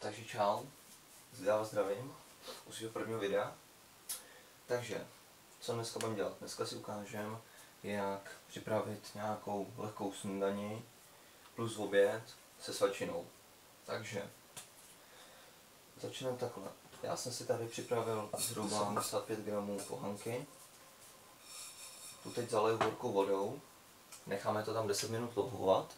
Takže čau, já vás zdravím u svého prvního videa. Takže, co dneska budeme dělat? Dneska si ukážeme, jak připravit nějakou lehkou snídani plus oběd se svačinou. Takže, začneme takhle. Já jsem si tady připravil zhruba 75 gramů pohanky. Tu teď zaleju horkou vodou. Necháme to tam 10 minut lohovat.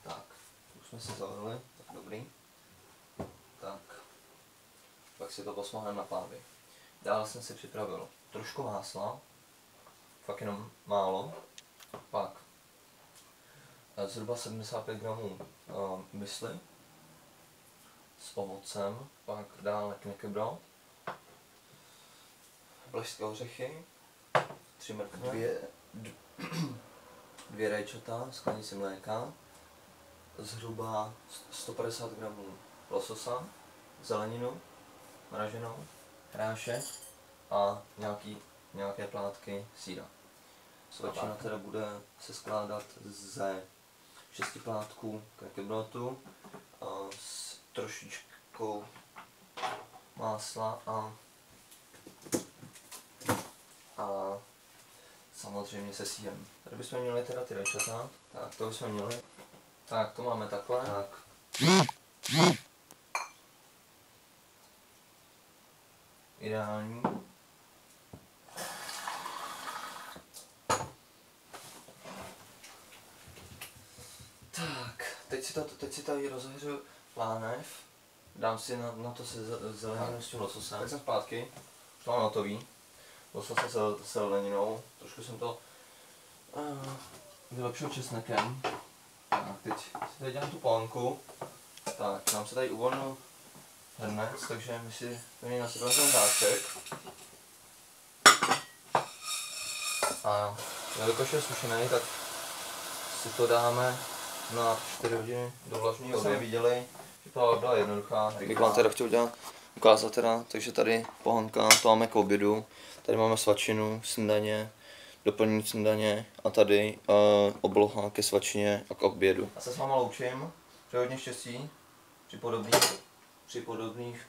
Tak, už jsme si zalili, tak dobrý. Tak, pak si to posmáhneme na pánvi. Dále jsem si připravil trošku másla, fakt jenom málo. Pak zhruba 75 gramů mysli s ovocem, pak dále knäckebröd, vlašské ořechy, 3 mrkve, dvě rajčata, sklenici mléka, zhruba 150 gramů lososa, zeleninu mraženou, hrášek a nějaké plátky sýra. Svačina teda bude se skládat ze 6 plátků knäckebrödu s trošičkou másla a samozřejmě se sýrem. Tady bychom měli teda ty rajčata, tak to bychom měli. Tak to máme takhle. Tak. Ideální. Tak, teď si tady rozehřu lánev. Dám si na to se zeleninu s tím lososem. Tak jsem zpátky. To mám hotový. Losos se zeleninou. Trošku jsem to vylepšil česnekem. Tak, teď si tady dělám tu pohanku. Tak, nám se tady uvolnil hrnec, takže my si tady nasypeme ten hráček. A jelikož je sušený, tak si to dáme na 4 hodiny do vlažné vody. Jsme viděli, že to byla jednoduchá. Jak bych vám teda chtěl ukázat teda, takže tady pohanka, to máme k obědu. Tady máme svačinu, snídaně, doplnění snídaně a tady obloha ke svačině a k obědu. Já se s váma loučím, přeji hodně štěstí při podobných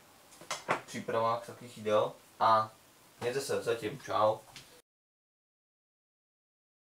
přípravách takových jídel a mějte se zatím, čau.